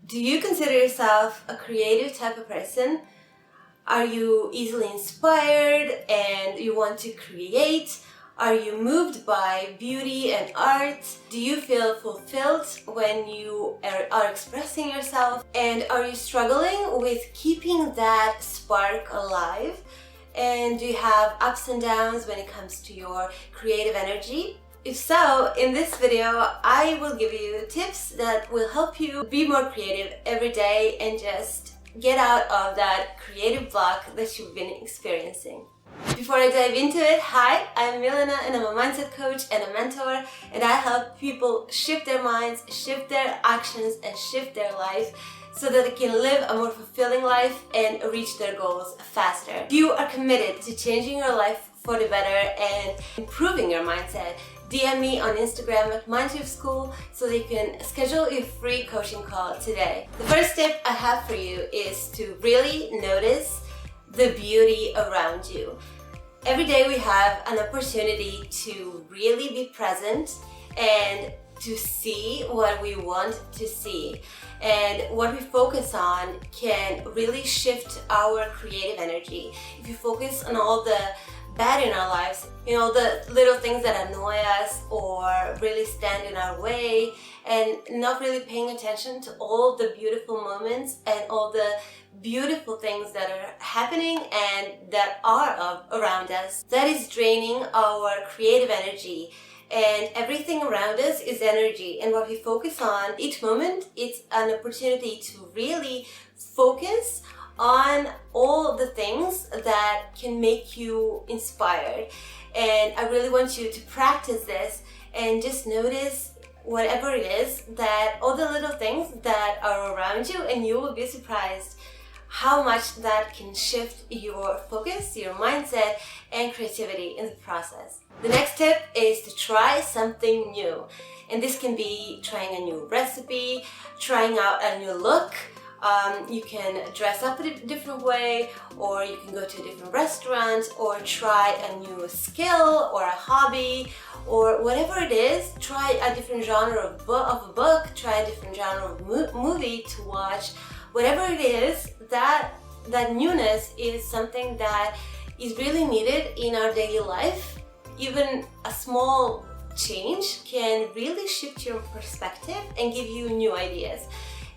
Do you consider yourself a creative type of person? Are you easily inspired and you want to create? Are you moved by beauty and art? Do you feel fulfilled when you are expressing yourself? And are you struggling with keeping that spark alive? And do you have ups and downs when it comes to your creative energy? If so, in this video, I will give you tips that will help you be more creative every day and just get out of that creative block that you've been experiencing. Before I dive into it, hi, I'm Milena and I'm a mindset coach and a mentor, and I help people shift their minds, shift their actions, and shift their life so that they can live a more fulfilling life and reach their goals faster. If you are committed to changing your life for the better and improving your mindset, DM me on Instagram at MindShiftSchool so that you can schedule your free coaching call today. The first tip I have for you is to really notice the beauty around you. Every day we have an opportunity to really be present and to see what we want to see. And what we focus on can really shift our creative energy. If you focus on all the bad in our lives, the little things that annoy us or really stand in our way, and not really paying attention to all the beautiful moments and all the beautiful things that are happening and that are around us, that is draining our creative energy. And everything around us is energy, and what we focus on each moment, it's an opportunity to really focus on all the things that can make you inspired. And I really want you to practice this and just notice whatever it is, that all the little things that are around you, and you will be surprised how much that can shift your focus, your mindset, and creativity in the process. The next tip is to try something new. And this can be trying a new recipe, trying out a new look. You can dress up in a different way, or you can go to a different restaurant, or try a new skill or a hobby, or whatever it is. Try a different genre of a book, try a different genre of movie to watch. Whatever it is, that newness is something that is really needed in our daily life. Even a small change can really shift your perspective and give you new ideas.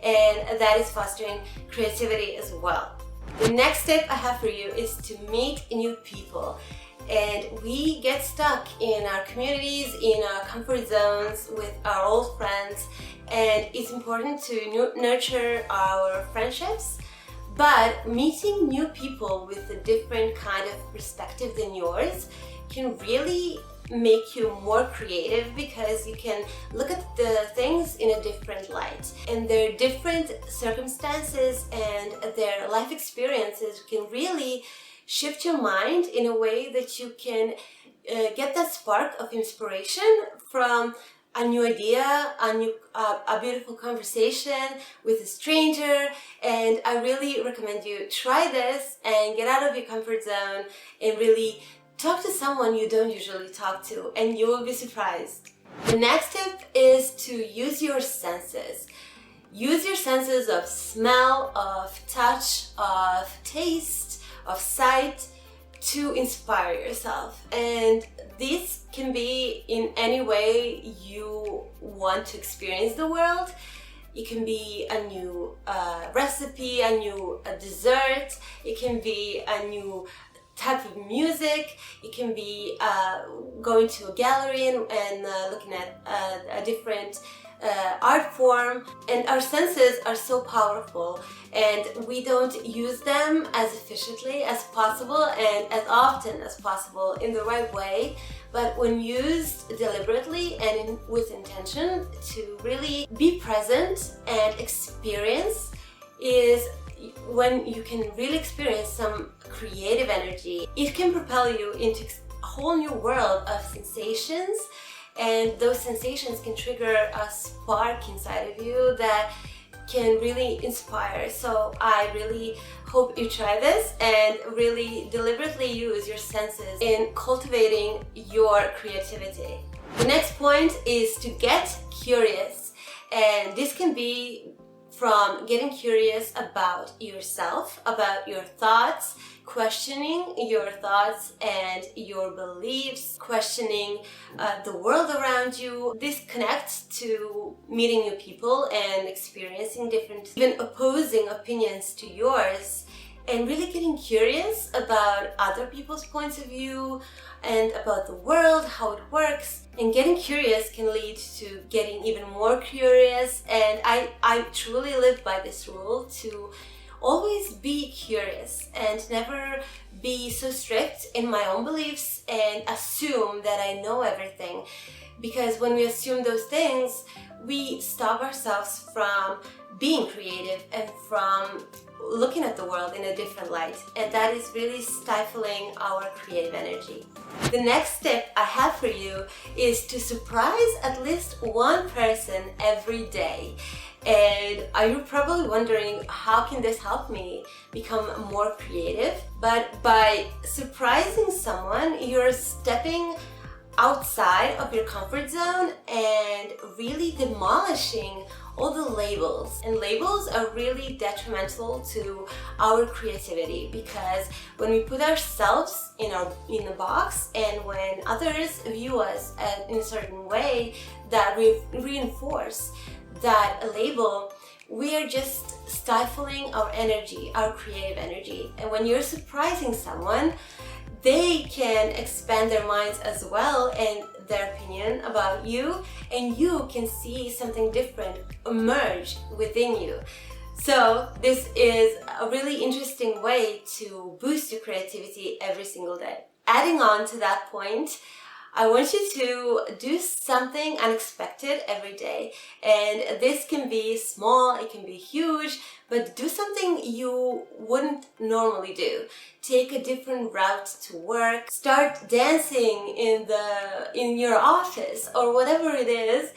And that is fostering creativity as well. The next tip I have for you is to meet new people. And we get stuck in our communities, in our comfort zones with our old friends, and it's important to nurture our friendships. But meeting new people with a different kind of perspective than yours can really make you more creative, because you can look at the things in a different light, and their different circumstances and their life experiences can really shift your mind in a way that you can get that spark of inspiration from a new idea, a beautiful conversation with a stranger. And I really recommend you try this and get out of your comfort zone and really talk to someone you don't usually talk to, and you will be surprised. The next tip is to use your senses. Use your senses of smell, of touch, of taste, of sight to inspire yourself. And this can be in any way you want to experience the world. It can be a new recipe, a new dessert. It can be a new type of music. It can be going to a gallery and looking at a different art form. And our senses are so powerful, and we don't use them as efficiently as possible and as often as possible in the right way. But when used deliberately and with intention to really be present and experience, is when you can really experience some creative energy. It can propel you into a whole new world of sensations, and those sensations can trigger a spark inside of you that can really inspire. So I really hope you try this and really deliberately use your senses in cultivating your creativity. The next point is to get curious, and this can be from getting curious about yourself, about your thoughts, questioning your thoughts and your beliefs, questioning the world around you. This connects to meeting new people and experiencing different, even opposing opinions to yours, and really getting curious about other people's points of view and about the world, how it works. And getting curious can lead to getting even more curious, and I truly live by this rule to always be curious and never be so strict in my own beliefs and assume that I know everything. Because when we assume those things, we stop ourselves from being creative and from looking at the world in a different light, and that is really stifling our creative energy. The next tip I have for you is to surprise at least one person every day. And you're probably wondering, how can this help me become more creative? But by surprising someone, you're stepping outside of your comfort zone and really demolishing all the labels. And labels are really detrimental to our creativity, because when we put ourselves in a box and when others view us in a certain way, that we reinforce that label, we are just stifling our energy, our creative energy. And when you're surprising someone, they can expand their minds as well and their opinion about you, and you can see something different emerge within you. So this is a really interesting way to boost your creativity every single day. Adding on to that point, I want you to do something unexpected every day. And this can be small, it can be huge, but do something you wouldn't normally do. Take a different route to work, start dancing in your office or whatever it is.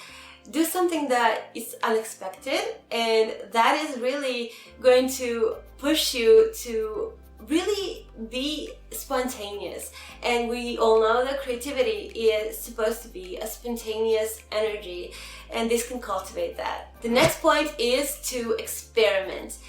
Do something that is unexpected, and that is really going to push you to really be spontaneous. And we all know that creativity is supposed to be a spontaneous energy, and this can cultivate that. The next point is to experiment.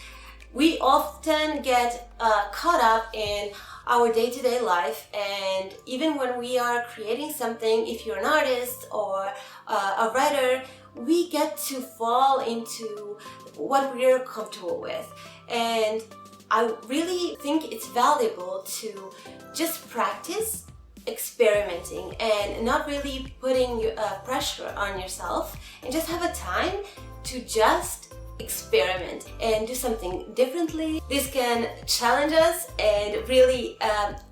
We often get caught up in our day-to-day life, and even when we are creating something, if you're an artist or a writer, we get to fall into what we're comfortable with. And I really think it's valuable to just practice experimenting and not really putting pressure on yourself, and just have a time to just experiment and do something differently. This can challenge us and really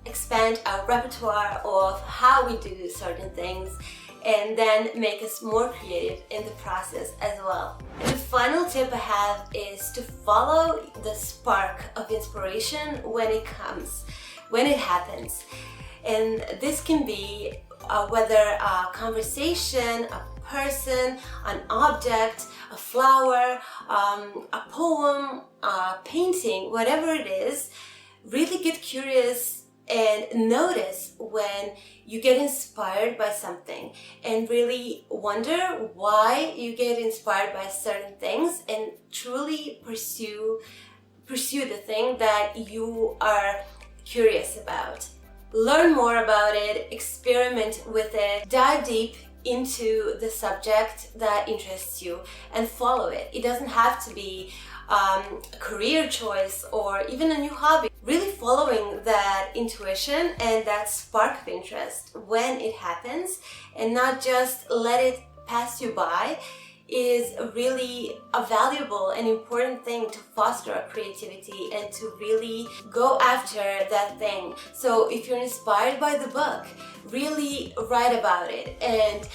expand our repertoire of how we do certain things, and then make us more creative in the process as well. And the final tip I have is to follow the spark of inspiration when it comes, when it happens. And this can be whether a conversation, a person, an object, a flower, a poem, a painting, whatever it is. Really get curious and notice when you get inspired by something, and really wonder why you get inspired by certain things, and truly pursue the thing that you are curious about. Learn more about it, experiment with it, dive deep into the subject that interests you and follow it. It doesn't have to be a career choice or even a new hobby. Really following that intuition and that spark of interest when it happens, and not just let it pass you by, is really a valuable and important thing to foster our creativity and to really go after that thing. So if you're inspired by the book, really write about it and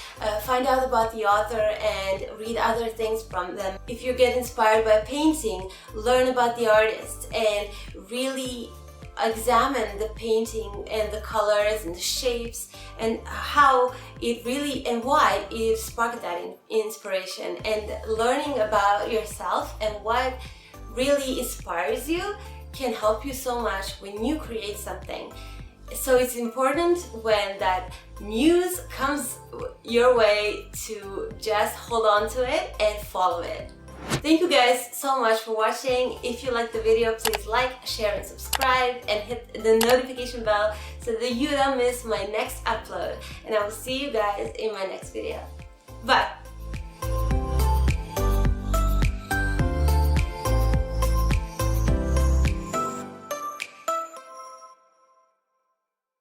find out about the author and read other things from them. If you get inspired by painting, learn about the artist and really examine the painting and the colors and the shapes and how it really and why it sparked that inspiration. And learning about yourself and what really inspires you can help you so much when you create something. So it's important when that muse comes your way to just hold on to it and follow it. Thank you guys so much for watching. If you liked the video, please like, share, and subscribe, and hit the notification bell so that you don't miss my next upload. And I will see you guys in my next video. Bye!